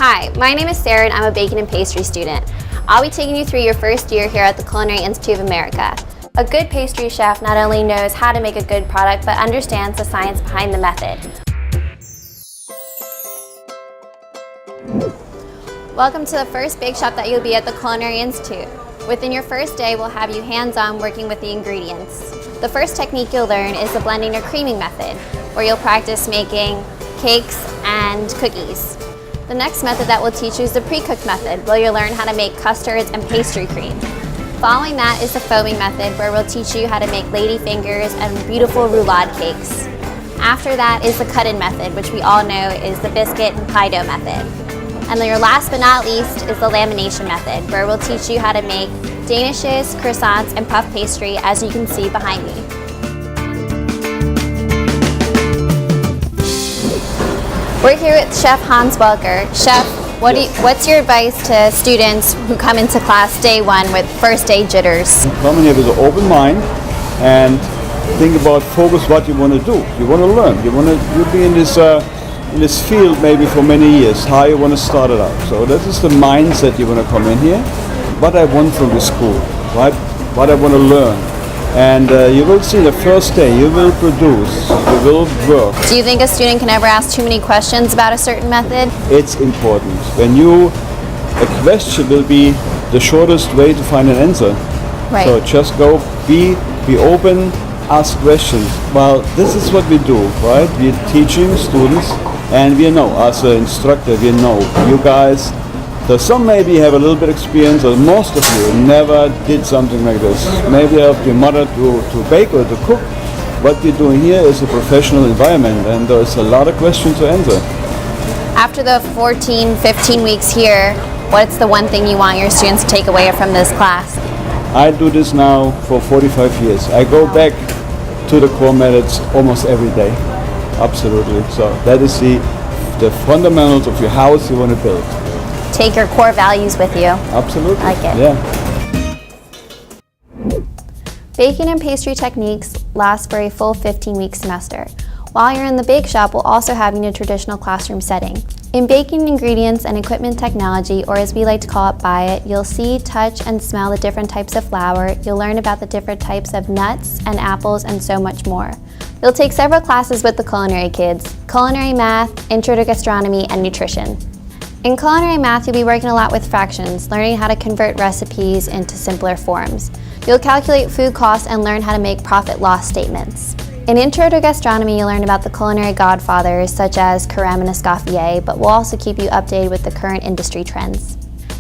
Hi, my name is Sarah and I'm a baking and pastry student. I'll be taking you through your first year here at the Culinary Institute of America. A good pastry chef not only knows how to make a good product, but understands the science behind the method. Welcome to the first bake shop that you'll be at the Culinary Institute. Within your first day, we'll have you hands-on working with the ingredients. The first technique you'll learn is the blending or creaming method, where you'll practice making cakes and cookies. The next method that we'll teach you is the pre-cooked method, where you'll learn how to make custards and pastry cream. Following that is the foaming method, where we'll teach you how to make lady fingers and beautiful roulade cakes. After that is the cut-in method, which we all know is the biscuit and pie dough method. And then your last but not least is the lamination method, where we'll teach you how to make danishes, croissants, and puff pastry, as you can see behind me. We're here with Chef Hans Welker. Chef, what's your advice to students who come into class day one with first day jitters? Come in here with an open mind and think about focus what you want to do. You want to learn. You'll be in this field maybe for many years. How you want to start it out. So this is the mindset you want to come in here. What I want from the school, right? What I want to learn. And you will see the first day, you will produce, you will work. Do you think a student can ever ask too many questions about a certain method? It's important. A question will be the shortest way to find an answer. Right. So just go, be open, ask questions. Well, this is what we do, right? We're teaching students, and we know, as an instructor, we know you guys. So some maybe have a little bit experience, or most of you never did something like this. Maybe helped your mother to bake or to cook. What we're doing here is a professional environment, and there's a lot of questions to answer. After the 14, 15 weeks here, what's the one thing you want your students to take away from this class? I do this now for 45 years. I go back to the core methods almost every day. Absolutely. So that is the fundamentals of your house you want to build. Take your core values with you. Absolutely. I like it. Yeah. Baking and pastry techniques last for a full 15-week semester. While you're in the bake shop, we'll also have you in a traditional classroom setting. In baking ingredients and equipment technology, or as we like to call it, buy it, you'll see, touch, and smell the different types of flour. You'll learn about the different types of nuts and apples and so much more. You'll take several classes with the culinary kids: culinary math, intro to gastronomy, and nutrition. In culinary math, you'll be working a lot with fractions, learning how to convert recipes into simpler forms. You'll calculate food costs and learn how to make profit-loss statements. In Intro to Gastronomy, you'll learn about the culinary godfathers such as Carême and Escoffier, but we'll also keep you updated with the current industry trends.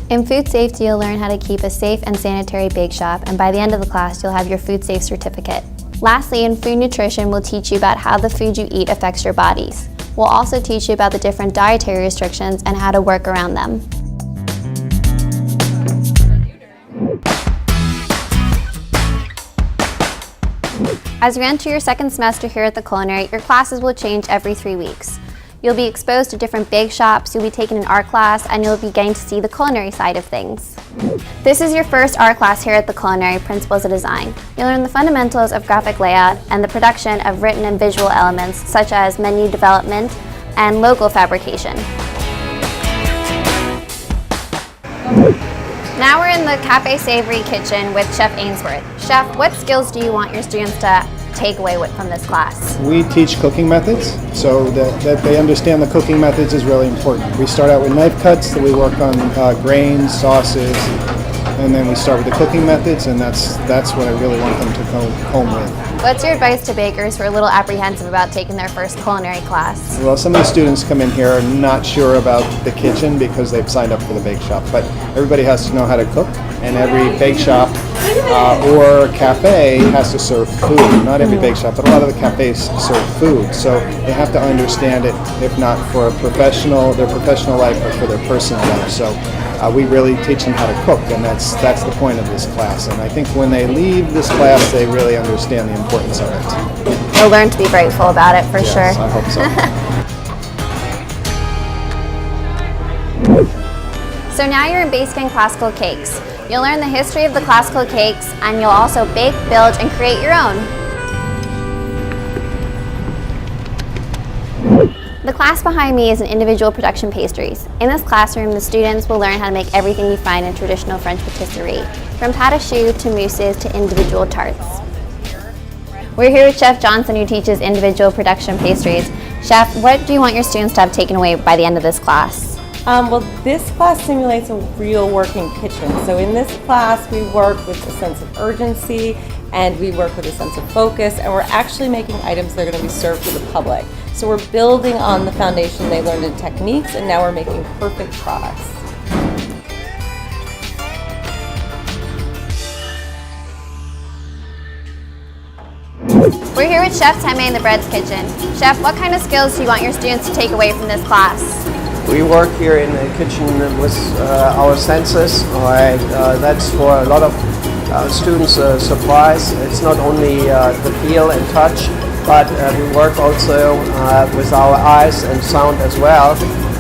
In food safety, you'll learn how to keep a safe and sanitary bake shop, and by the end of the class, you'll have your food safe certificate. Lastly, in food nutrition, we'll teach you about how the food you eat affects your bodies. We'll also teach you about the different dietary restrictions and how to work around them. As you enter your second semester here at the Culinary, your classes will change every 3 weeks. You'll be exposed to different bake shops, you'll be taking an art class, and you'll be getting to see the culinary side of things. This is your first art class here at the Culinary, Principles of Design. You'll learn the fundamentals of graphic layout and the production of written and visual elements such as menu development and logo fabrication. Now we're in the Cafe Savory kitchen with Chef Ainsworth. Chef, what skills do you want your students to take away from this class? We teach cooking methods, so that they understand the cooking methods is really important. We start out with knife cuts, then we work on grains, sauces, and then we start with the cooking methods, and that's what I really want them to go home with. What's your advice to bakers who are a little apprehensive about taking their first culinary class? Well, some of the students come in here not sure about the kitchen because they've signed up for the bake shop, but everybody has to know how to cook, and every bake shop or cafe has to serve food. Not every bake shop, but a lot of the cafes serve food, so they have to understand it, if not for their professional life, but for their personal life. So we really teach them how to cook, and that's the point of this class. And I think when they leave this class, they really understand the importance of it. They'll learn to be grateful about it, for sure. Yes, I hope so. So now you're in Basic and Classical Cakes. You'll learn the history of the classical cakes, and you'll also bake, build, and create your own. The class behind me is an individual production pastries. In this classroom, the students will learn how to make everything you find in traditional French patisserie, from pâte à choux to mousses to individual tarts. We're here with Chef Johnson, who teaches individual production pastries. Chef, what do you want your students to have taken away by the end of this class? Well, this class simulates a real working kitchen. So in this class, we work with a sense of urgency and we work with a sense of focus, and we're actually making items that are going to be served to the public. So we're building on the foundation they learned in techniques, and now we're making perfect products. We're here with Chef Teme in the Bread's Kitchen. Chef, what kind of skills do you want your students to take away from this class? We work here in the kitchen with our senses. That's for a lot of students a surprise. It's not only the feel and touch, but we work also with our eyes and sound as well.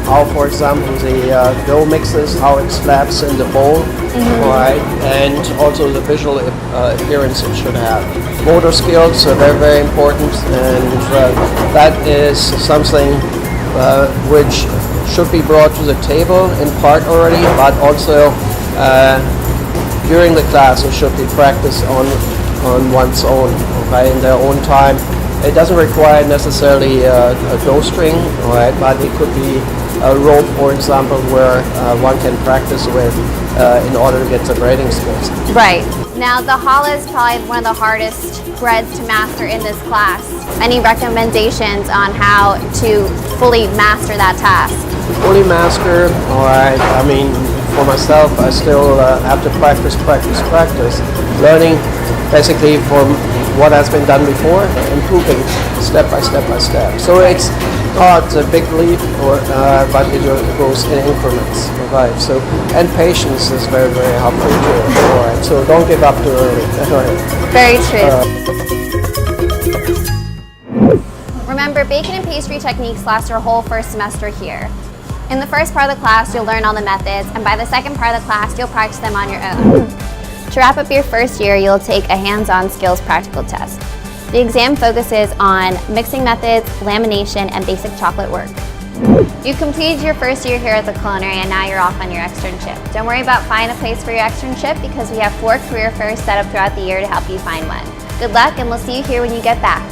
How, for example, the dough mixes, how it slaps in the bowl, right? And also the visual appearance it should have. Motor skills are very, very important, and that is something which should be brought to the table in part already, but also during the class it should be practiced on one's own, okay, in their own time. It doesn't require necessarily a dough string, right, but it could be a rope, for example, where one can practice with in order to get the braiding skills. Right. Now, the challah is probably one of the hardest breads to master in this class. Any recommendations on how to fully master that task? Fully master, all right, I mean, for myself, I still have to practice, learning basically from what has been done before, improving step by step by step. So it's not a big leap, but it goes in increments. Right. So, and patience is very, very helpful too. All right. So don't give up too early. Very true. Remember, baking and pastry techniques last your whole first semester here. In the first part of the class, you'll learn all the methods, and by the second part of the class, you'll practice them on your own. To wrap up your first year, you'll take a hands-on skills practical test. The exam focuses on mixing methods, lamination, and basic chocolate work. You've completed your first year here at the Culinary, and now you're off on your externship. Don't worry about finding a place for your externship, because we have 4 career fairs set up throughout the year to help you find one. Good luck, and we'll see you here when you get back.